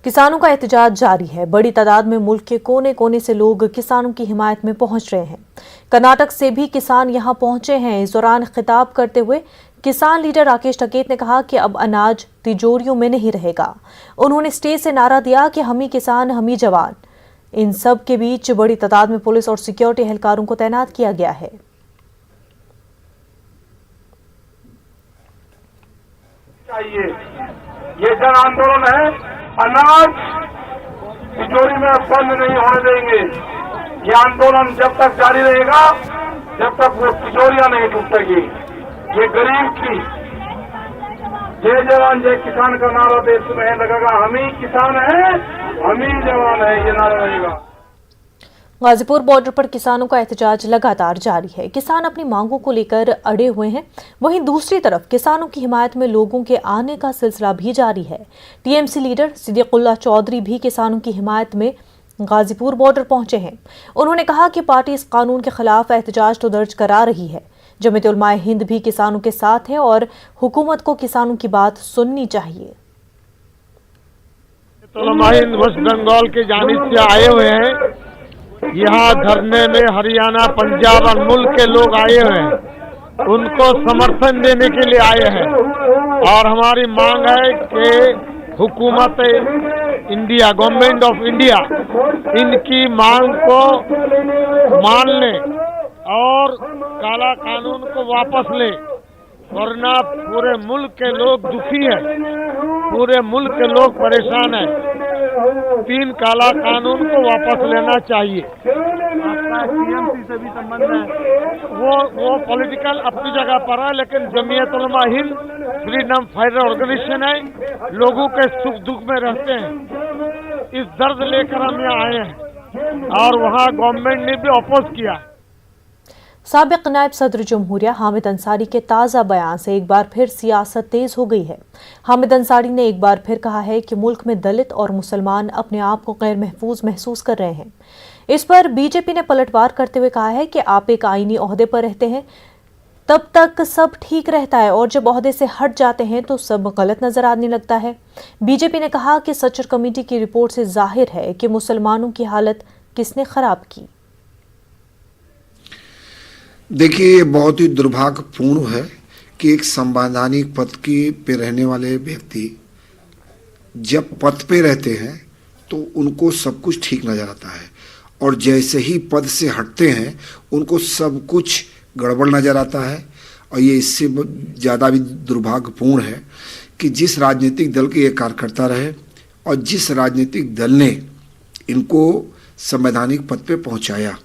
किसानों का एहतजाज जारी है। बड़ी तादाद में मुल्क के कोने कोने से लोग किसानों की हिमायत में पहुंच रहे हैं। कर्नाटक से भी किसान यहां पहुंचे हैं। इस दौरान खिताब करते हुए किसान लीडर राकेश टिकैत ने कहा कि अब अनाज तिजोरियों में नहीं रहेगा। उन्होंने स्टेज से नारा दिया कि हम ही किसान, हम ही जवान। इन सब के बीच बड़ी तादाद में पुलिस और सिक्योरिटी एहलकारों को तैनात किया गया है। ये जन आंदोलन है, अनाज तिजोरी में बंद नहीं होने देंगे। ये आंदोलन जब तक जारी रहेगा, जब तक वो तिजोरियां नहीं टूटेगी। ये गरीब की जय जवान जय किसान का नारा देश में लगेगा। हम ही किसान हैं, हम ही जवान हैं, ये नारा रहेगा। गाजीपुर बॉर्डर पर किसानों का एहतजाज लगातार जारी है। किसान अपनी मांगों को लेकर अड़े हुए हैं। वहीं दूसरी तरफ किसानों की हिमायत में लोगों के आने का सिलसिला भी जारी है। टीएमसी लीडर सिद्दीकुल्लाह चौधरी भी किसानों की हिमायत में गाजीपुर बॉर्डर पहुंचे हैं। उन्होंने कहा कि पार्टी इस कानून के खिलाफ एहतजाज तो दर्ज करा रही है। जमीयत उलमा हिंद भी किसानों के साथ है और हुकूमत को किसानों की बात सुननी चाहिए। उलमा हिंद वेस्ट बंगाल की जानिब से आए हुए हैं। यहाँ धरने में हरियाणा, पंजाब और मुल्क के लोग आए हुए हैं। उनको समर्थन देने के लिए आए हैं और हमारी मांग है कि हुकूमत इंडिया, गवर्नमेंट ऑफ इंडिया इनकी मांग को मान ले और काला कानून को वापस ले, वरना पूरे मुल्क के लोग दुखी हैं, पूरे मुल्क के लोग परेशान हैं। 3 काला कानून को वापस लेना चाहिए। आपका टीएमसी से भी संबंध है, वो पॉलिटिकल अपनी जगह पर है, लेकिन Jamiat Ulama Hind freedom fighter organisation है, लोगों के सुख दुख में रहते हैं। इस दर्द लेकर हम यहाँ आए हैं और वहाँ गवर्नमेंट ने भी अपोज किया। साबिक नायब सदर जमहूरिया हामिद अंसारी के ताज़ा बयान से एक बार फिर सियासत तेज हो गई है। हामिद अंसारी ने एक बार फिर कहा है कि मुल्क में दलित और मुसलमान अपने आप को गैर महफूज महसूस कर रहे हैं। इस पर बीजेपी ने पलटवार करते हुए कहा है कि आप एक आईनी ओहदे पर रहते हैं तब तक सब ठीक रहता है और जब ओहदे से हट जाते हैं तो सब गलत नजर आने लगता है। बीजेपी ने कहा कि सच्चर कमेटी की रिपोर्ट से जाहिर है कि मुसलमानों की हालत किसने खराब की। देखिए, ये बहुत ही दुर्भाग्यपूर्ण है कि एक संवैधानिक पद पे रहने वाले व्यक्ति जब पद पे रहते हैं तो उनको सब कुछ ठीक नजर आता है और जैसे ही पद से हटते हैं उनको सब कुछ गड़बड़ नजर आता है। और ये इससे ज़्यादा भी दुर्भाग्यपूर्ण है कि जिस राजनीतिक दल के ये कार्यकर्ता रहे और जिस राजनीतिक दल ने इनको संवैधानिक पद पे पहुंचाया,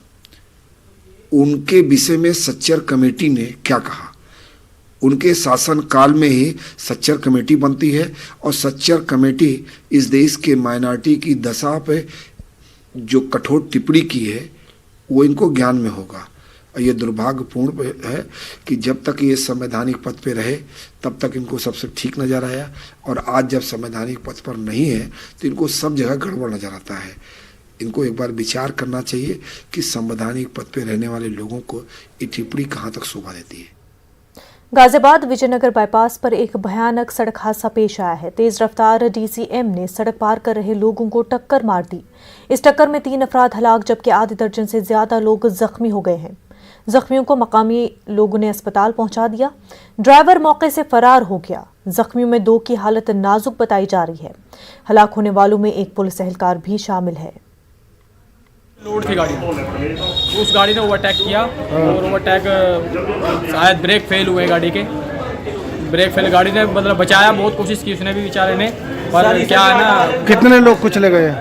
उनके विषय में सच्चर कमेटी ने क्या कहा। उनके शासनकाल में ही सच्चर कमेटी बनती है और सच्चर कमेटी इस देश के माइनॉरिटी की दशा पे जो कठोर टिप्पणी की है वो इनको ज्ञान में होगा। और ये दुर्भाग्यपूर्ण है कि जब तक ये संवैधानिक पद पे रहे तब तक इनको सबसे ठीक नज़र आया और आज जब संवैधानिक पद पर नहीं है तो इनको सब जगह गड़बड़ नज़र आता है। इनको एक बार विचार करना चाहिए कि संवैधानिक पद पे रहने वाले लोगों को ये टिप्पणी कहाँ तक शोभा देती है। गाजियाबाद विजयनगर बाईपास पर एक भयानक सड़क हादसा पेश आया है। तेज रफ्तार डीसीएम ने सड़क पार कर रहे लोगों को टक्कर मार दी। इस टक्कर में 3 अफराद हलाक जबकि आधे दर्जन से ज्यादा लोग जख्मी हो गए हैं। जख्मियों को मकामी लोगों ने अस्पताल पहुंचा दिया। ड्राइवर मौके से फरार हो गया। जख्मियों में 2 की हालत नाजुक बताई जा रही है। हलाक होने वालों में एक पुलिस एहलकार भी शामिल है। लोड थी गाड़ी, उस गाड़ी ने ओवरटेक किया और ओवरटेक शायद ब्रेक फेल हुए गाड़ी के। ब्रेक फेल गाड़ी ने मतलब बचाया, बहुत कोशिश की उसने भी बेचारे ने, पर क्या है ना। कितने लोग कुचले गए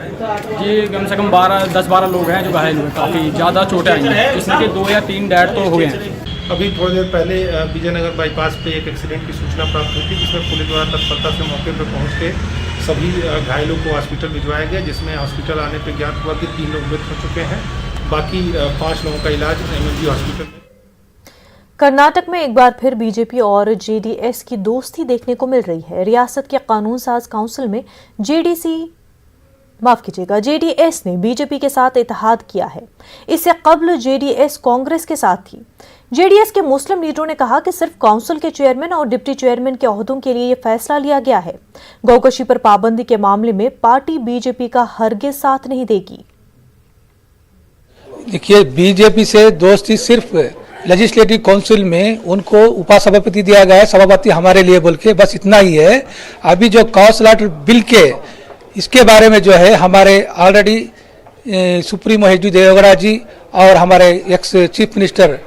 जी कम से कम 10-12 लोग हैं जो घायल हुए, काफ़ी ज़्यादा चोटें आई हैं, जिसमें कि 2 या 3 डेड तो हो गए हैं। अभी थोड़ी देर पहले विजयनगर बाईपास पे एक एक्सीडेंट की सूचना प्राप्त हुई थी, जिसमें पुलिस द्वारा तत्परता से मौके पर पहुंच के सभी घायलों को हॉस्पिटल भिजवाया गया, जिसमें हॉस्पिटल आने पर ज्ञात हुआ कि 3 लोग मृत हो चुके हैं। बाकी 5 लोगों का इलाज एमएमजी हॉस्पिटल में। कर्नाटक में एक बार फिर बीजेपी और जेडीएस की दोस्ती देखने को मिल रही है। रियासत के कानून साज काउंसिल में माफ कीजिएगा, जेडीएस ने बीजेपी के साथ इत्तेहाद किया है। इससे कबल जेडीएस कांग्रेस के साथ थी। जेडीएस के मुस्लिम लीडरों ने कहा कि सिर्फ काउंसिल के चेयरमैन और डिप्टी चेयरमैन के ओहदों के लिए यह फैसला लिया गया है। गौकशी पर पाबंदी के मामले में पार्टी बीजेपी का हरगिज साथ नहीं देगी। देखिए, बीजेपी से दोस्ती सिर्फ लेजिस्लेटिव काउंसिल में उनको उपसभापति दिया गया है, सभापति हमारे लिए बोल के, बस इतना ही है। अभी जो काउंसिल बिल के इसके बारे में जो है हमारे ऑलरेडी सुप्रीमो एच डी देवेगौड़ा जी और हमारे ex chief minister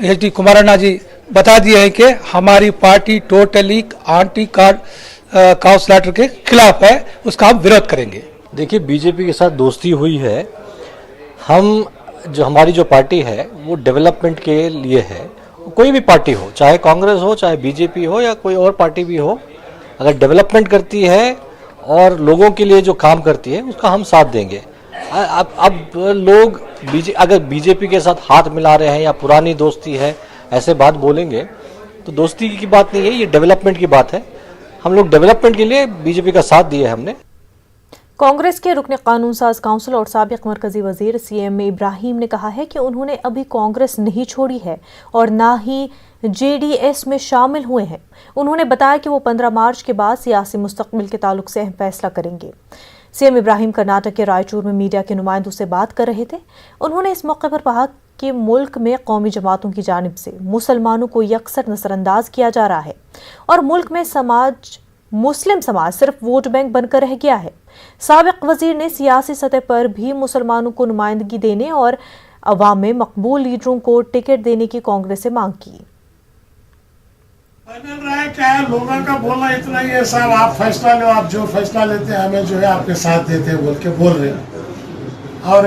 H D Kumaranna ji बता दिए हैं कि हमारी पार्टी टोटली एंटी काउंसिल के खिलाफ है, उसका हम विरोध करेंगे। देखिए, बीजेपी के साथ दोस्ती हुई है। हमारी जो पार्टी है वो डेवलपमेंट के लिए है। कोई भी पार्टी हो, चाहे कांग्रेस हो, चाहे बीजेपी हो या कोई और पार्टी भी हो, अगर डेवलपमेंट करती है और लोगों के लिए जो काम करती है उसका हम साथ देंगे। अब लोग अगर बीजेपी के साथ हाथ मिला रहे हैं या पुरानी दोस्ती है ऐसे बात बोलेंगे तो दोस्ती की बात नहीं है, ये डेवलपमेंट की बात है। हम लोग डेवलपमेंट के लिए बीजेपी का साथ दिया है हमने। कांग्रेस के रुकने कानून साज काउंसिल और साबिक मरकजी वजीर सीएम इब्राहिम ने कहा है कि उन्होंने अभी कांग्रेस नहीं छोड़ी है और ना ही जेडीएस में शामिल हुए हैं। उन्होंने बताया कि वो 15 मार्च के बाद सियासी मुस्तकबिल के ताल्लुक से अहम फैसला करेंगे। सीएम इब्राहिम कर्नाटक के रायचूर में मीडिया के नुमाइंदों से बात कर रहे थे। उन्होंने इस मौके पर कहा कि मुल्क में कौमी जमातों की जानिब से मुसलमानों को यकसर नजरअंदाज किया जा रहा है और मुल्क में मुस्लिम समाज सिर्फ वोट बैंक बनकर रह गया है। साबिक वजीर ने सियासी सतह पर भी मुसलमानों को नुमाइंदगी देने और अवाम में मकबूल लीडरों को टिकट देने की कांग्रेस से मांग की। फाइनल राय क्या है? लोगों का बोलना इतना ही है, साहब आप फैसला लो, आप जो फैसला लेते हैं हमें जो है आपके साथ देते हैं बोल के बोल रहे हैं। और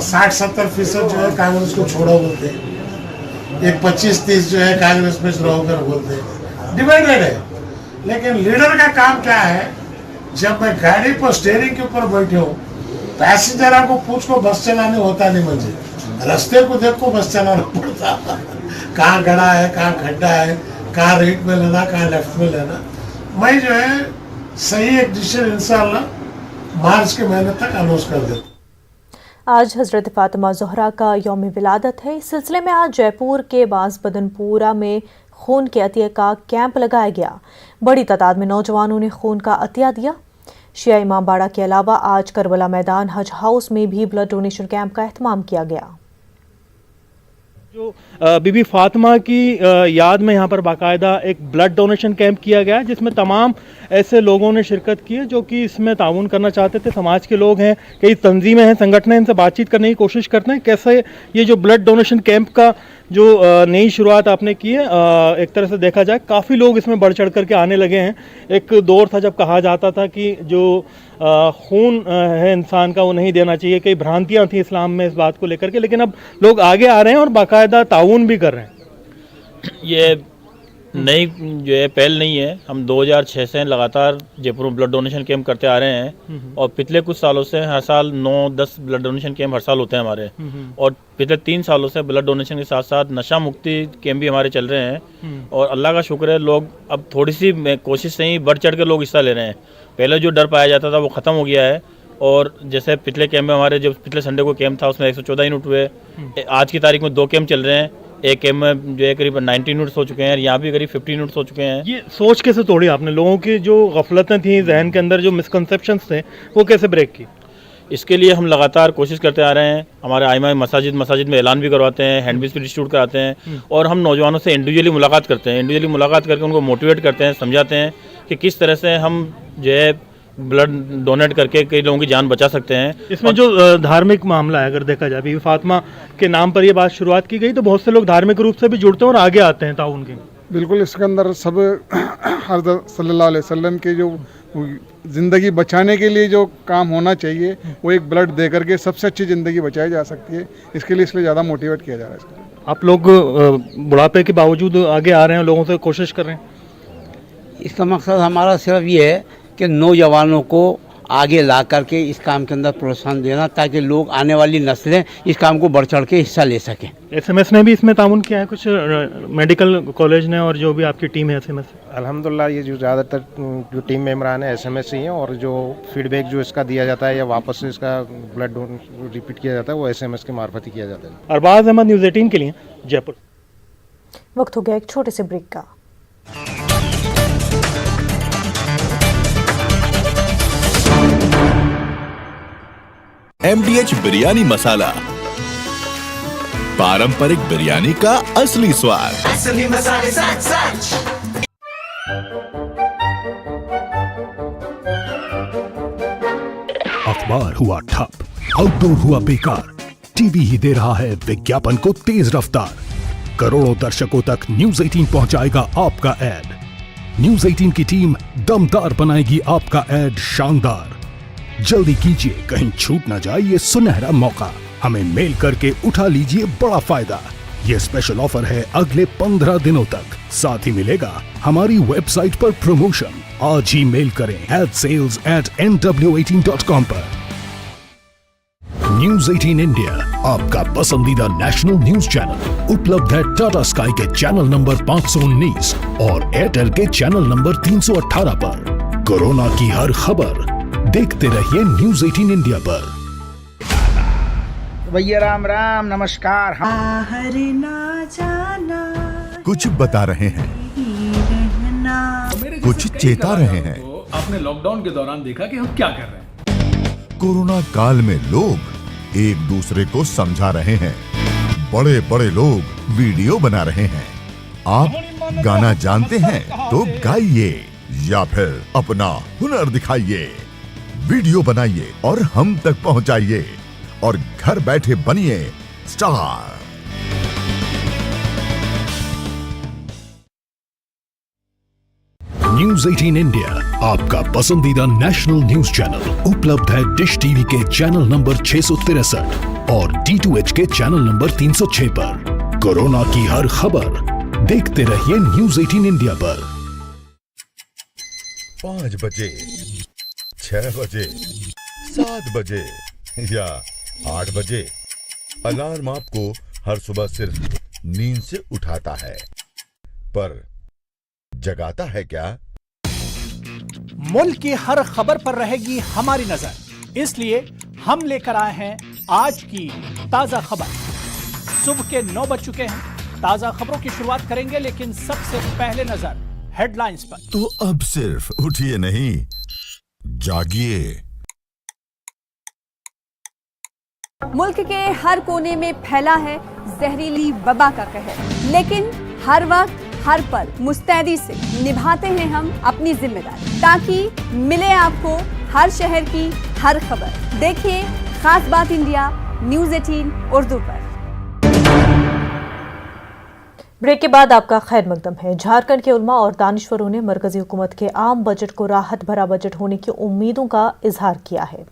60-70% जो है कांग्रेस को छोड़ो बोलते हैं, एक 25-30 जो है कांग्रेस में रहोकर बोलते हैं। डिवाइडेड है। लेकिन लीडर का काम क्या है? जब मैं गाड़ी पर स्टेयरिंग के ऊपर बैठे हूँ, पैसेंजर को पूछ को बस चलाने होता नहीं, मुझे रास्ते को देख को बस चलाना पड़ता। कहाँ गड़ा है, कहाँ खड्डा है, कहाँ राइट में लेना, कहाँ लेफ्ट में लेना। मैं जो है सही एक डिसीजन इंशाअल्लाह मार्च के महीने तक अनाउंस कर देता। आज हजरत फातिमा ज़हरा का यौम विलादत है। इस सिलसिले में आज जयपुर के बांसबदनपुरा में खून के अतिया का कैंप लगाया गया। बड़ी तादाद में नौजवानों ने खून का अतिया दिया। शिया इमामबाड़ा के अलावा आज करबला मैदान हज हाउस में भी ब्लड डोनेशन कैंप का एहतमाम किया गया। जो बीबी फातिमा की याद में यहाँ पर बाकायदा एक ब्लड डोनेशन कैंप किया गया, जिसमें तमाम ऐसे लोगों ने शिरकत की है जो कि इसमें ताउन करना चाहते थे। समाज के लोग हैं, कई तंजीमें हैं, संगठन हैं, इनसे बातचीत करने की कोशिश करते हैं कैसे ये जो ब्लड डोनेशन कैंप का जो नई शुरुआत आपने की है, एक तरह से देखा जाए काफ़ी लोग इसमें बढ़ चढ़ करके आने लगे हैं। एक दौर था जब कहा जाता था कि जो खून है इंसान का वो नहीं देना चाहिए, कई भ्रांतियाँ थी इस्लाम में इस बात को लेकर के, लेकिन अब लोग आगे आ रहे हैं और बाकायदा ताउन भी कर रहे हैं। ये नई जो है पहल नहीं है। हम 2006 से लगातार जयपुर में ब्लड डोनेशन कैंप करते आ रहे हैं और पिछले कुछ सालों से हर साल 9-10 ब्लड डोनेशन कैंप हर साल होते हैं हमारे। और पिछले 3 सालों से ब्लड डोनेशन के साथ साथ नशा मुक्ति कैंप भी हमारे चल रहे हैं और अल्लाह का शुक्र है लोग अब थोड़ी सी कोशिश से ही बढ़ चढ़ के लोग हिस्सा ले रहे हैं। पहले जो डर पाया जाता था वो ख़त्म हो गया है। और जैसे पिछले कैंप में हमारे जो पिछले संडे को कैंप था उसमें 114 यूनिट हुए। आज की तारीख में 2 कैंप चल रहे हैं। एक कैंप में जो है करीब 90 यूनिट्स हो चुके हैं, यहाँ भी करीब 50 यूनिट्स हो चुके हैं। ये सोच कैसे तोड़ी आपने? लोगों की जो गफलतें थी जहन के अंदर, जो मिसकंसेप्शंस थे, वो कैसे ब्रेक की? इसके लिए हम लगातार कोशिश करते आ रहे हैं। हमारे आइमा मसाजिद में ऐलान भी करवाते हैं, हैंडबिल्स भी डिस्ट्रीब्यूट कराते हैं और हम नौजवानों से इंडिविजुअली मुलाकात करते हैं। इंडिविजुअली मुलाकात करके उनको मोटिवेट करते हैं, समझाते हैं कि किस तरह से हम जो है ब्लड डोनेट करके कई लोगों की जान बचा सकते हैं। इसमें जो धार्मिक मामला है, अगर देखा जाए बीबी फातिमा के नाम पर ये बात शुरुआत की गई तो बहुत से लोग धार्मिक रूप से भी जुड़ते हैं और आगे आते हैं ताउन के। बिल्कुल, इसके अंदर सब हज़रत सल्लल्लाहु अलैहि वसल्लम के जो ज़िंदगी बचाने के लिए जो काम होना चाहिए वो एक ब्लड दे करके सबसे अच्छी ज़िंदगी बचाई जा सकती है। इसके लिए इसलिए ज़्यादा मोटिवेट किया जा रहा है। आप लोग बुढ़ापे के बावजूद आगे आ रहे हैं, लोगों से कोशिश कर रहे हैं। इसका मकसद हमारा सिर्फ ये है कि नौजवानों को आगे ला करके इस काम के अंदर प्रोत्साहन देना, ताकि लोग, आने वाली नस्लें इस काम को बढ़ चढ़ के हिस्सा ले सकें। एसएमएस ने भी इसमें ताउन किया है, कुछ मेडिकल कॉलेज ने, और जो भी आपकी टीम है एसएमएस? अल्हम्दुलिल्लाह ये जो ज़्यादातर जो टीम मेंबरान है एसएमएस ही हैं, और जो फीडबैक जो इसका दिया जाता है या वापस से इसका ब्लड रिपीट किया जाता है वो एसएमएस के मार्फत ही किया जाता है। अरबाज अहमद, न्यूज़ 18 के लिए, जयपुर। वक्त हो गया एक छोटे से ब्रेक का। MDH बिरयानी मसाला, पारंपरिक बिरयानी का असली स्वाद। असली मसाले सच। अखबार हुआ ठप, आउटडोर हुआ बेकार, टीवी ही दे रहा है विज्ञापन को तेज रफ्तार। करोड़ों दर्शकों तक न्यूज़ 18 पहुंचाएगा आपका ऐड। न्यूज़ 18 की टीम दमदार बनाएगी आपका ऐड शानदार। जल्दी कीजिए, कहीं छूट ना जाए ये सुनहरा मौका। हमें मेल करके उठा लीजिए बड़ा फायदा। ये स्पेशल ऑफर है अगले 15 दिनों तक। साथ ही मिलेगा हमारी वेबसाइट पर प्रमोशन। आज ही मेल करें adsales@nw18.com पर। न्यूज़ 18 इंडिया, आपका पसंदीदा नेशनल न्यूज चैनल, उपलब्ध है टाटा स्काई के चैनल नंबर 519 और एयरटेल के चैनल नंबर 318 पर। कोरोना की हर खबर देखते रहिए न्यूज़ 18 इंडिया पर। भैया राम राम, नमस्कार। ना जाना, कुछ बता रहे हैं, कुछ चेता रहे हैं। आपने लॉकडाउन के दौरान देखा कि हम क्या कर रहे हैं। कोरोना काल में लोग एक दूसरे को समझा रहे हैं। बड़े बड़े लोग वीडियो बना रहे हैं। आप गाना जानते हैं तो गाइए या फिर अपना हुनर दिखाइए। वीडियो बनाइए और हम तक पहुंचाइए और घर बैठे बनिए स्टार। न्यूज़ 18 इंडिया, आपका पसंदीदा नेशनल न्यूज चैनल, उपलब्ध है डिश टीवी के चैनल नंबर 663 और D2H के चैनल नंबर 306 पर। कोरोना की हर खबर देखते रहिए न्यूज़ 18 इंडिया पर। 5 बजे, 6 बजे, 7 बजे या 8 बजे, अलार्म आपको हर सुबह सिर्फ नींद से उठाता है, पर जगाता है क्या? मुल्क की हर खबर पर रहेगी हमारी नजर, इसलिए हम लेकर आए हैं आज की ताजा खबर। सुबह के 9 बज चुके हैं। ताजा खबरों की शुरुआत करेंगे, लेकिन सबसे पहले नजर हेडलाइंस पर। तो अब सिर्फ उठिए नहीं, जागिए। मुल्क के हर कोने में फैला है जहरीली वबा का कहर, लेकिन हर वक्त हर पल मुस्तैदी से निभाते हैं हम अपनी जिम्मेदारी, ताकि मिले आपको हर शहर की हर खबर। देखिए खास बात इंडिया न्यूज़ 18 उर्दू पर। ब्रेक के बाद आपका खैर मकदम है। झारखंड के उलमा और दानिश्वरों ने मरकजी हुकूमत के आम बजट को राहत भरा बजट होने की उम्मीदों का इजहार किया है।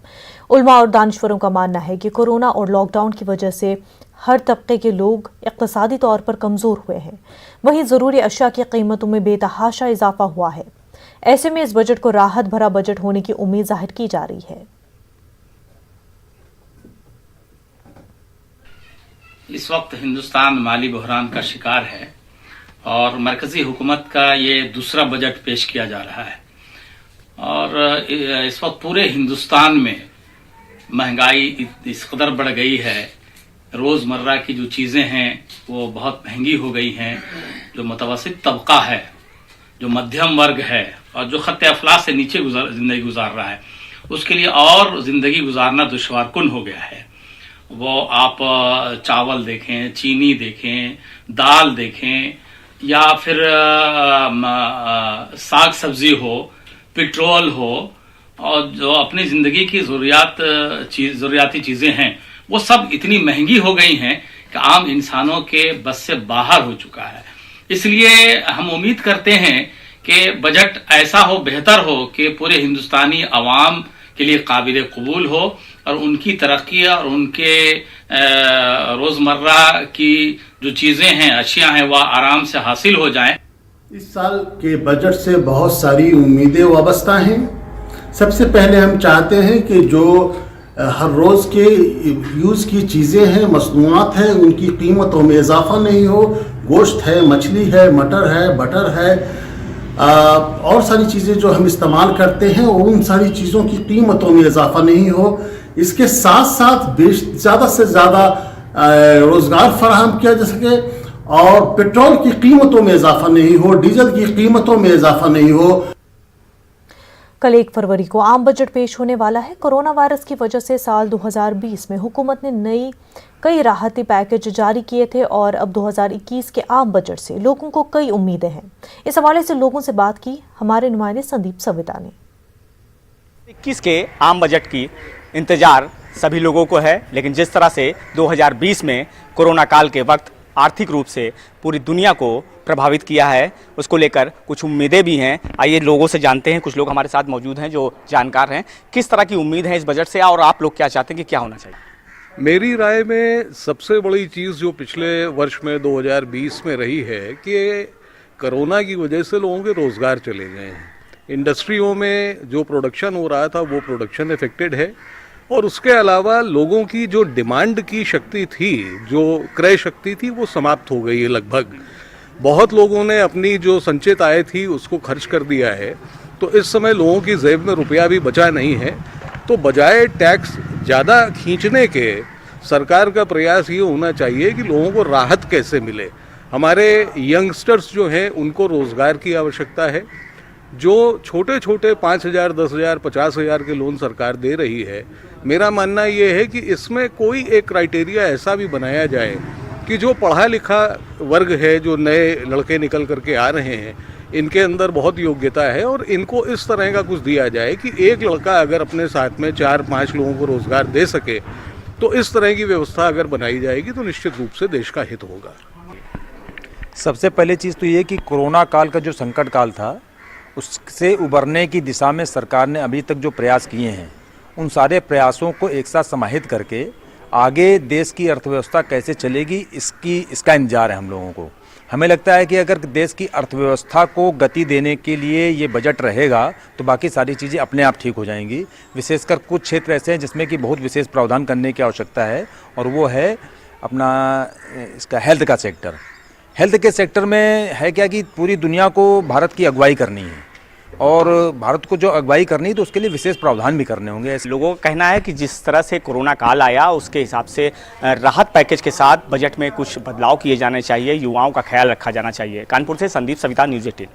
उलमा और दानिश्वरों का मानना है कि कोरोना और लॉकडाउन की वजह से हर तबके के लोग इक़्तिसादी तौर पर कमज़ोर हुए हैं। वहीं ज़रूरी अशिया की कीमतों में बेतहाशा इजाफा हुआ है। ऐसे में इस बजट को राहत भरा बजट होने की उम्मीद जाहिर की जा रही है। इस वक्त हिंदुस्तान माली बहरान का शिकार है और मरकजी हुकूमत का ये दूसरा बजट पेश किया जा रहा है। और इस वक्त पूरे हिंदुस्तान में महंगाई इस कदर बढ़ गई है, रोज़मर्रा की जो चीज़ें हैं वो बहुत महंगी हो गई हैं। जो मुतवस्सित तबका है, जो मध्यम वर्ग है और जो खत्ते अफलास से नीचे ज़िंदगी गुजार रहा है, उसके लिए और ज़िंदगी गुजारना दुश्वारकुन हो गया है। वो आप चावल देखें, चीनी देखें, दाल देखें, या फिर साग सब्जी हो, पेट्रोल हो, और जो अपनी ज़िंदगी की ज़रूरियाती चीज़ें हैं वो सब इतनी महंगी हो गई हैं कि आम इंसानों के बस से बाहर हो चुका है। इसलिए हम उम्मीद करते हैं कि बजट ऐसा हो, बेहतर हो कि पूरे हिंदुस्तानी अवाम के लिए काबिल कबूल हो और उनकी तरक्की और उनके रोज़मर्रा की जो चीज़ें हैं, अशिया हैं, वह आराम से हासिल हो जाएं। इस साल के बजट से बहुत सारी उम्मीदें वाबस्ता हैं। सबसे पहले हम चाहते हैं कि जो हर रोज़ के यूज़ की चीज़ें हैं, मसनूआत हैं, उनकी कीमतों में इजाफा नहीं हो। गोश्त है, मछली है, मटर है, बटर है, और सारी चीज़ें जो हम इस्तेमाल करते हैं उन सारी चीज़ों की कीमतों में इजाफा नहीं हो। इसके साथ साथ ज़्यादा से ज़्यादा रोज़गार फराहम किया जा सके और पेट्रोल की कीमतों में इजाफा नहीं हो, डीजल की कीमतों में इजाफा नहीं हो। कल 1 फरवरी को आम बजट पेश होने वाला है। कोरोना वायरस की वजह से साल 2020 में हुकूमत ने कई राहती पैकेज जारी किए थे और अब 2021 के आम बजट से लोगों को कई उम्मीदें हैं। इस हवाले से लोगों से बात की हमारे नुमाइंदे संदीप सविता ने। 21 के आम बजट की इंतजार सभी लोगों को है, लेकिन जिस तरह से 2020 में कोरोना काल के वक्त आर्थिक रूप से पूरी दुनिया को प्रभावित किया है, उसको लेकर कुछ उम्मीदें भी हैं। आइए लोगों से जानते हैं। कुछ लोग हमारे साथ मौजूद हैं जो जानकार हैं। किस तरह की उम्मीद है इस बजट से और आप लोग क्या चाहते हैं कि क्या होना चाहिए? मेरी राय में सबसे बड़ी चीज़ जो पिछले वर्ष में 2020 में रही है कि कोरोना की वजह से लोगों के रोज़गार चले गए हैं। इंडस्ट्रियों में जो प्रोडक्शन हो रहा था वो प्रोडक्शन इफेक्टेड है और उसके अलावा लोगों की जो डिमांड की शक्ति थी, जो क्रय शक्ति थी, वो समाप्त हो गई है लगभग। बहुत लोगों ने अपनी जो संचित आय थी उसको खर्च कर दिया है, तो इस समय लोगों की जेब में रुपया भी बचा नहीं है। तो बजाय टैक्स ज़्यादा खींचने के सरकार का प्रयास ये होना चाहिए कि लोगों को राहत कैसे मिले। हमारे यंगस्टर्स जो हैं उनको रोज़गार की आवश्यकता है। जो छोटे छोटे 5,000, 10,000, 50,000 के लोन सरकार दे रही है, मेरा मानना ये है कि इसमें कोई एक क्राइटेरिया ऐसा भी बनाया जाए कि जो पढ़ा लिखा वर्ग है, जो नए लड़के निकल करके आ रहे हैं, इनके अंदर बहुत योग्यता है और इनको इस तरह का कुछ दिया जाए कि एक लड़का अगर अपने साथ में 4-5 लोगों को रोज़गार दे सके, तो इस तरह की व्यवस्था अगर बनाई जाएगी तो निश्चित रूप से देश का हित होगा। सबसे पहले चीज़ तो ये कि कोरोना काल का जो संकट काल था उससे उबरने की दिशा में सरकार ने अभी तक जो प्रयास किए हैं, उन सारे प्रयासों को एक साथ समाहित करके आगे देश की अर्थव्यवस्था कैसे चलेगी इसका इंतजार है हम लोगों को। हमें लगता है कि अगर देश की अर्थव्यवस्था को गति देने के लिए ये बजट रहेगा तो बाकी सारी चीज़ें अपने आप ठीक हो जाएंगी। विशेषकर कुछ क्षेत्र ऐसे हैं जिसमें कि बहुत विशेष प्रावधान करने की आवश्यकता है और वो है अपना इसका हेल्थ का सेक्टर। हेल्थ के सेक्टर में है क्या कि पूरी दुनिया को भारत की अगुवाई करनी है और भारत को जो अगुवाई करनी है तो उसके लिए विशेष प्रावधान भी करने होंगे। ऐसे लोगों का कहना है कि जिस तरह से कोरोना काल आया उसके हिसाब से राहत पैकेज के साथ बजट में कुछ बदलाव किए जाने चाहिए, युवाओं का ख्याल रखा जाना चाहिए। कानपुर से संदीप सविता, न्यूज़ 18।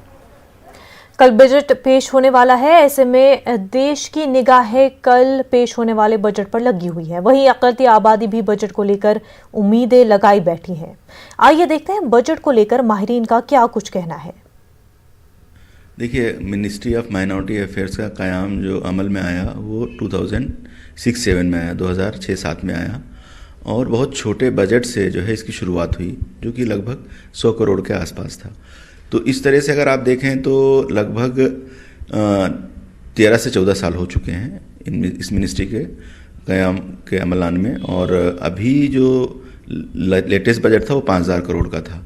कल बजट पेश होने वाला है, ऐसे में देश की निगाहें कल पेश होने वाले बजट पर लगी हुई है। वहीं अक़लियती आबादी भी बजट को लेकर उम्मीदें लगाई बैठी हैं। आइए देखते हैं बजट को लेकर माहिरीन का क्या कुछ कहना है। देखिए, मिनिस्ट्री ऑफ माइनॉरिटी अफेयर्स का क़याम जो अमल में आया वो 2006-07 में आया, 2006-07 में आया और बहुत छोटे बजट से जो है इसकी शुरुआत हुई, जो कि लगभग 100 करोड़ के आसपास था। तो इस तरह से अगर आप देखें तो लगभग 13 से 14 साल हो चुके हैं इस मिनिस्ट्री के क़याम के अमलान में और अभी जो लेटेस्ट बजट था वो 5,000 करोड़ का था।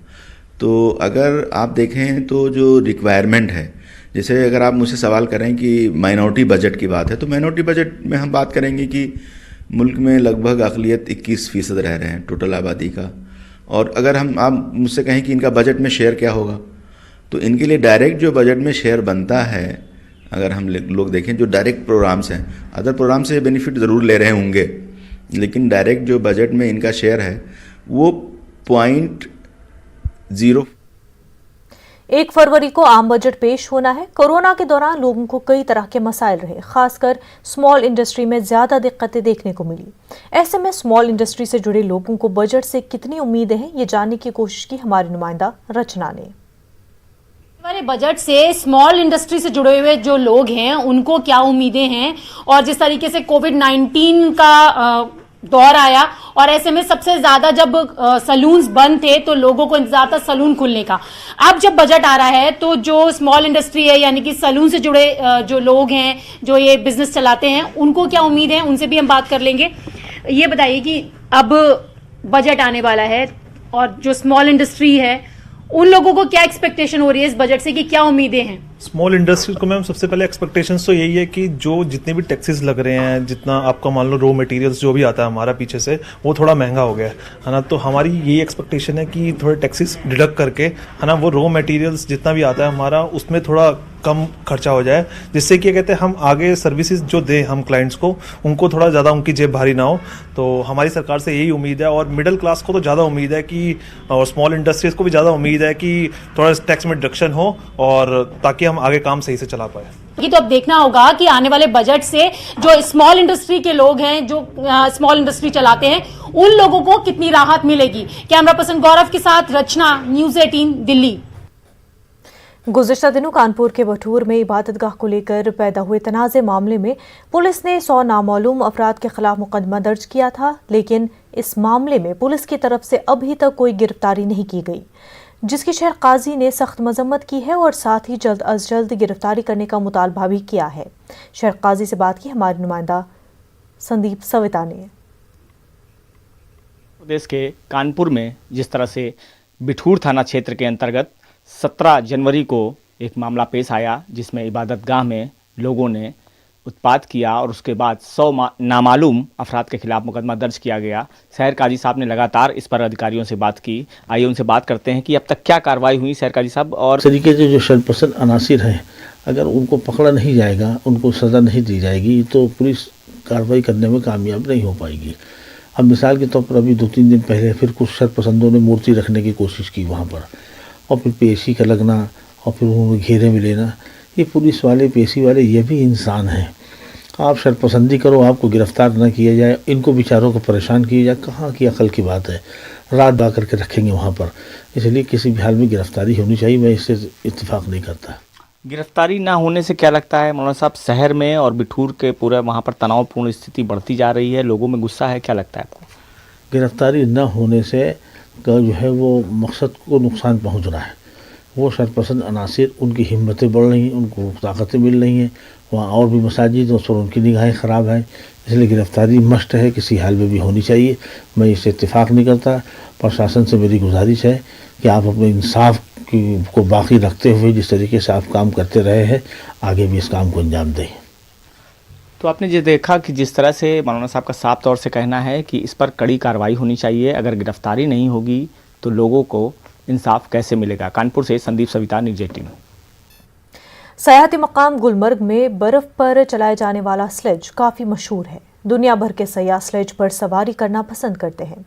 तो अगर आप देखें तो जो रिक्वायरमेंट है, जैसे अगर आप मुझसे सवाल करें कि माइनॉरिटी बजट की बात है, तो माइनॉरिटी बजट में हम बात करेंगे कि मुल्क में लगभग अक़लियत 21% रह रहे हैं टोटल आबादी का। और अगर आप मुझसे कहें कि इनका बजट में शेयर क्या होगा, तो इनके लिए डायरेक्ट जो बजट में शेयर बनता है, अगर हम लोग देखें जो डायरेक्ट प्रोग्राम्स हैं, अदर प्रोग्राम से बेनिफिट ज़रूर ले रहे होंगे, लेकिन डायरेक्ट जो बजट में इनका शेयर है वो 0.0। 1 फरवरी को आम बजट पेश होना है। कोरोना के दौरान लोगों को कई तरह के मसाइल रहे, खासकर स्मॉल इंडस्ट्री में ज्यादा दिक्कतें देखने को मिली। ऐसे में स्मॉल इंडस्ट्री से जुड़े लोगों को बजट से कितनी उम्मीदें हैं, ये जानने की कोशिश की हमारी नुमाइंदा रचना ने। हमारे बजट से स्मॉल इंडस्ट्री से जुड़े हुए जो लोग हैं उनको क्या उम्मीदें हैं, और जिस तरीके से कोविड-19 का दौर आया और ऐसे में सबसे ज्यादा जब सलून्स बंद थे तो लोगों को इंतजार था सलून खुलने का। अब जब बजट आ रहा है तो जो स्मॉल इंडस्ट्री है, यानी कि सलून से जुड़े जो लोग हैं, जो ये बिजनेस चलाते हैं, उनको क्या उम्मीद है, उनसे भी हम बात कर लेंगे। ये बताइए कि अब बजट आने वाला है और जो स्मॉल इंडस्ट्री है उन लोगों को क्या एक्सपेक्टेशन हो रही है इस बजट से, कि क्या उम्मीदें हैं? स्मॉल इंडस्ट्रीज को मैम सबसे पहले एक्सपेक्टेशंस तो यही है कि जो जितने भी टैक्सेस लग रहे हैं, जितना आपका मान लो रॉ मटेरियल्स जो भी आता है हमारा पीछे से, वो थोड़ा महंगा हो गया है ना। तो हमारी यही एक्सपेक्टेशन है कि थोड़े टैक्सेस डिडक्ट करके है ना, वो रॉ मटेरियल्स जितना भी आता है हमारा उसमें थोड़ा कम खर्चा हो जाए, जिससे कि कहते हैं हम आगे सर्विसेज जो दें हम क्लाइंट्स को, उनको थोड़ा ज़्यादा उनकी जेब भारी ना हो। तो हमारी सरकार से यही उम्मीद है, और मिडिल क्लास को तो ज़्यादा उम्मीद है कि, और स्मॉल इंडस्ट्रीज को भी ज़्यादा उम्मीद है कि थोड़ा टैक्स में डिडक्शन हो, और ताकि हम आगे काम सही से चला पाए। तो अब देखना होगा कि आने वाले बजट से जो स्मॉल इंडस्ट्री के लोग हैं, जो स्मॉल इंडस्ट्री चलाते हैं, उन लोगों को कितनी राहत मिलेगी। कैमरा पर्सन गौरव के साथ रचना, न्यूज़ 18 दिल्ली। गुज़िश्ता दिनों कानपुर के बठूर में इबादतगाह को लेकर पैदा हुए तनाज़े मामले में पुलिस ने 100 नामालूम अफराद के खिलाफ मुकदमा दर्ज किया था, लेकिन इस मामले में पुलिस की तरफ से अभी तक कोई गिरफ्तारी नहीं की गई, जिसकी शहर काजी ने सख्त मजम्मत की है और साथ ही जल्द अज जल्द गिरफ्तारी करने का मुतालबा भी किया है। शहर काजी से बात की हमारे नुमाइंदा संदीप सविता ने। प्रदेश के कानपुर में जिस तरह से बिठूर थाना क्षेत्र के अंतर्गत 17 जनवरी को एक मामला पेश आया, जिसमें इबादतगाह में लोगों ने उत्पात किया और उसके बाद 100 नामालूम अफराद के खिलाफ मुकदमा दर्ज किया गया। शहर काजी साहब ने लगातार इस पर अधिकारियों से बात की। आइए उनसे बात करते हैं कि अब तक क्या कार्रवाई हुई शहर काजी साहब। और तरीके से जो शरपसंद अनासिर हैं, अगर उनको पकड़ा नहीं जाएगा, उनको सज़ा नहीं दी जाएगी, तो पुलिस कार्रवाई करने में कामयाब नहीं हो पाएगी। अब मिसाल के तौर पर अभी 2-3 दिन पहले फिर कुछ शरपसंदों ने मूर्ति रखने की कोशिश की वहाँ पर, और फिर पेशी का लगना और फिर उन्हें घेरे में लेना। ये पुलिस वाले, पेशी वाले, ये भी इंसान हैं। आप शरपसंदी करो, आपको गिरफ्तार न किया जाए, इनको बेचारों को परेशान किया जाए, कहाँ की अकल की बात है। रात बा करके रखेंगे वहाँ पर, इसलिए किसी भी हाल में गिरफ्तारी होनी चाहिए। मैं इससे इत्तेफाक नहीं करता। गिरफ्तारी ना होने से क्या लगता है मौलाना साहब, शहर में और बिठूर के पूरे वहाँ पर तनावपूर्ण स्थिति बढ़ती जा रही है, लोगों में गुस्सा है, क्या लगता है आपको? गिरफ्तारी न होने से जो है वो मकसद को नुकसान पहुंच रहा है। वो शरपसंद अनासिर, उनकी हिम्मतें बढ़ रही हैं, उनको ताकतें मिल रही हैं। वहाँ और भी मसाजिद, उस पर उनकी निगाहें ख़राब हैं, इसलिए गिरफ्तारी मस्ट है, किसी हाल में भी होनी चाहिए। मैं इससे इत्तेफाक नहीं करता। प्रशासन से मेरी गुजारिश है कि आप अपने इंसाफ को बाकी रखते हुए जिस तरीके से आप काम करते रहे हैं, आगे भी इस काम को अंजाम दें। तो आपने ये देखा कि जिस तरह से मौलाना साहब का साफ तौर से कहना है कि इस पर कड़ी कार्रवाई होनी चाहिए, अगर गिरफ्तारी नहीं होगी तो लोगों को इंसाफ कैसे मिलेगा। कानपुर से संदीप सविता, न्यूज़ 18। सयाहती मकाम गुलमर्ग में बर्फ पर चलाए जाने वाला स्लेज काफ़ी मशहूर है। दुनिया भर के सयाह स्लेज पर सवारी करना पसंद करते हैं।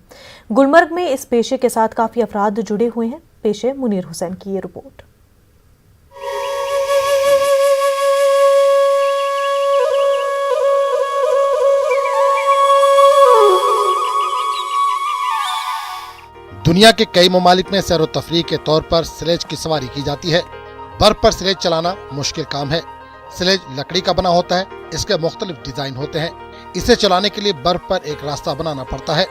गुलमर्ग में इस पेशे के साथ काफ़ी अफराद जुड़े हुए हैं। पेशे मुनीर हुसैन की ये रिपोर्ट। दुनिया के कई ममालिक में सैर व तफरीह के तौर पर स्लेज की सवारी की जाती है। बर्फ पर स्लेज चलाना मुश्किल काम है। स्लेज लकड़ी का बना होता है, इसके मुख्तलिफ डिजाइन होते हैं। इसे चलाने के लिए बर्फ पर एक रास्ता बनाना पड़ता है।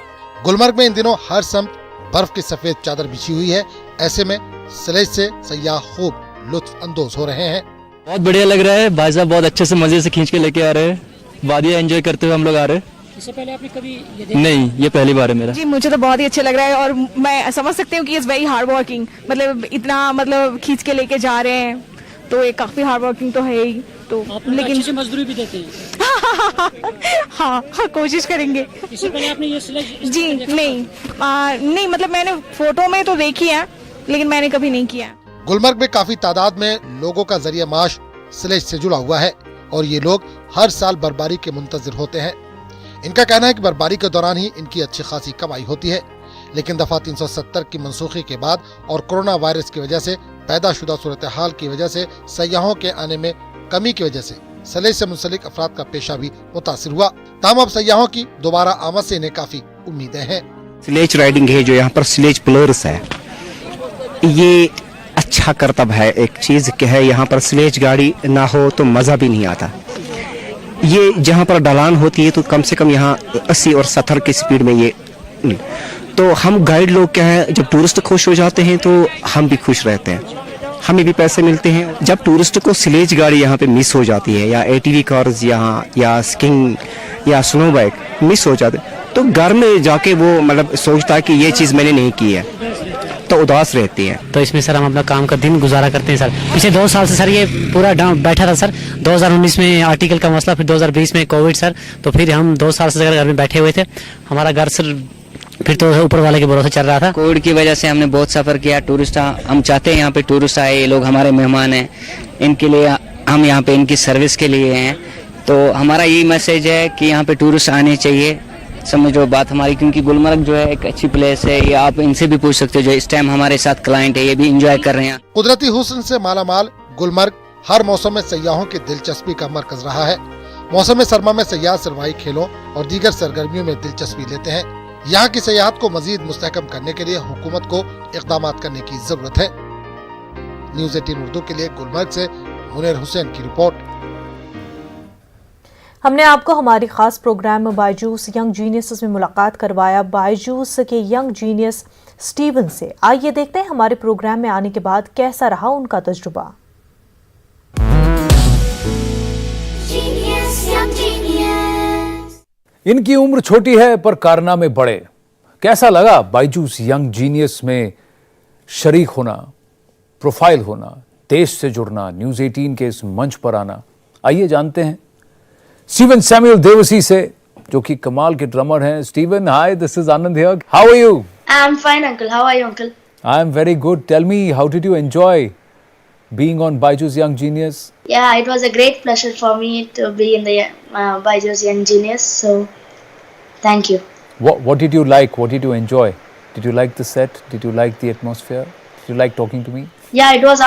गुलमर्ग में इन दिनों हर समत बर्फ की सफेद चादर बिछी हुई है। ऐसे में स्लेज से सयाह खूब लुत्फ अंदोज हो रहे हैं। बहुत बढ़िया लग रहा है, भाई साहब बहुत अच्छे से मजे से खींच के लेके आ रहे हैं। वादियाँ एंजॉय करते हुए हम लोग आ रहे हैं। इससे पहले आपने कभी ये देखा? नहीं, ये पहली बार है मेरा। जी मुझे तो बहुत ही अच्छा लग रहा है, और मैं समझ सकती हूँ कि इट्स वेरी हार्ड वर्किंग, मतलब इतना खींच के लेके जा रहे हैं, तो ये काफी हार्ड वर्किंग तो है ही। तो लेकिन अच्छे से मजदूरी भी देते हैं। हाँ, कोशिश करेंगे। इससे पहले आपने ये स्लेज जी नहीं मतलब मैंने फोटो में तो देखी है, लेकिन मैंने कभी नहीं किया। गुलमर्ग में काफी तादाद में लोगों का जरिया माश स्लेज से जुड़ा हुआ है, और ये लोग हर साल बर्फबारी के मुंतजिर होते हैं। इनका कहना है कि बर्फबारी के दौरान ही इनकी अच्छी खासी कमाई होती है, लेकिन दफा 370 की मनसूखी के बाद और कोरोना वायरस की वजह से पैदा शुदा सूरत हाल की वजह से सयाहों के आने में कमी की वजह से स्लेज से मुंसलिक अफराद का पेशा भी मुतासिर हुआ। ताम अब सयाहों की दोबारा आमद से इन्हें काफी उम्मीदें हैं। स्लेज राइडिंग है जो यहाँ पर स्लेज प्लेयर्स है, ये अच्छा करतब है। एक चीज क्या है, यहाँ पर स्लेज गाड़ी ना हो तो मजा भी नहीं आता। ये जहाँ पर ढलान होती है तो कम से कम यहाँ 80 और 70 की स्पीड में ये, तो हम गाइड लोग क्या है, जब टूरिस्ट खुश हो जाते हैं तो हम भी खुश रहते हैं, हमें भी पैसे मिलते हैं। जब टूरिस्ट को स्लेज गाड़ी यहाँ पे मिस हो जाती है, या ATV कार्स यहाँ, या स्कीइंग या स्नो बाइक मिस हो जाते, तो घर में जाके वो मतलब सोचता है कि ये चीज़ मैंने नहीं की है। तो उदास रहती हैं। तो इसमें सर हम अपना काम का दिन गुजारा करते हैं सर। पिछले 2 साल से सर ये पूरा डाउन बैठा था सर। 2019 में आर्टिकल का मसला, फिर 2020 में कोविड सर, तो फिर हम 2 साल से घर में बैठे हुए थे। हमारा घर सर फिर तो ऊपर वाले के भरोसे चल रहा था। कोविड की वजह से हमने बहुत सफ़र किया। टूरिस्ट हम चाहते हैं यहाँ पे टूरिस्ट आए, ये लोग हमारे मेहमान हैं, इनके लिए हम यहाँ पे इनकी सर्विस के लिए हैं। तो हमारा यही मैसेज है कि यहाँ पे टूरिस्ट आने चाहिए, समझो बात हमारी, क्योंकि गुलमर्ग जो है एक अच्छी प्लेस है। ये आप इनसे भी पूछ सकते हो, जो इस टाइम हमारे साथ क्लाइंट है, ये भी इंजॉय कर रहे हैं। कुदरती हुस्न से मालामाल गुलमर्ग हर मौसम में सयाहों की दिलचस्पी का मरकज रहा है। मौसम सरमा में सयाह सरवाई खेलों और दीगर सरगर्मियों में दिलचस्पी लेते हैं। यहाँ की सयाहत को मजीद मुस्तहकम करने के लिए हुकूमत को इक़दाम करने की जरूरत है। न्यूज़ 18 उर्दू के लिए गुलमर्ग से मुनीर हुसैन की रिपोर्ट। हमने आपको हमारी खास प्रोग्राम बायजूस यंग जीनियस में मुलाकात करवाया बायजूस के यंग जीनियस स्टीवन से। आइए देखते हैं हमारे प्रोग्राम में आने के बाद कैसा रहा उनका तजुर्बा। इनकी उम्र छोटी है पर कारनामे बड़े। कैसा लगा बायजूस यंग जीनियस में शरीक होना, प्रोफाइल होना, देश से जुड़ना, न्यूज़ 18 के इस मंच पर आना? आइए जानते हैं स्टीवन सैमुअल देवसी से, जो कि कमाल के ड्रमर हैं। Steven, hi, this is Anand here. How are you? I am fine uncle, how are you uncle? I am very good. Tell me, how did you enjoy being on Byju's Young Genius? Yeah, it was a great pleasure for me to be in the Byju's Young Genius. So, thank you. What did you like? What did you enjoy? Did you like the set? Did you like the atmosphere? Did you like talking to me? Yeah, it was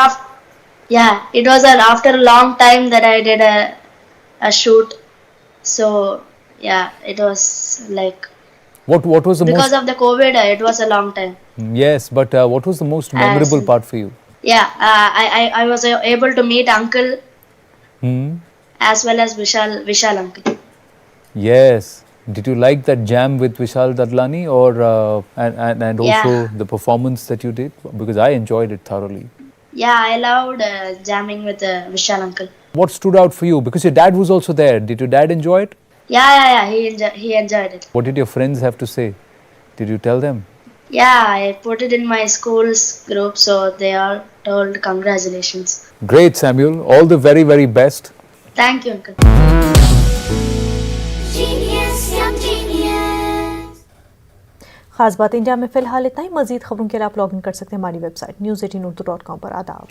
after a long time that I did a shoot. So, yeah, it was like. What was the because of the COVID, it was a long time. Yes, but what was the most memorable part for you? Yeah, I was able to meet Uncle as well as Vishal Uncle. Yes. Did you like that jam with Vishal Dadlani or and also the performance that you did? Because I enjoyed it thoroughly. Yeah, I loved jamming with Vishal Uncle. What stood out for you? Because your dad was also there. Did your dad enjoy it? Yeah. He enjoyed it. What did your friends have to say? Did you tell them? Yeah, I put it in my school's group, so they all told congratulations. Great, Samuel. All the very, very best. Thank you, Uncle. खास बात India में फिलहाल इतना ही। मजीद खबरों के लिए आप log in कर सकते हैं हमारी वेबसाइट news18urdu.com पर। आदाब।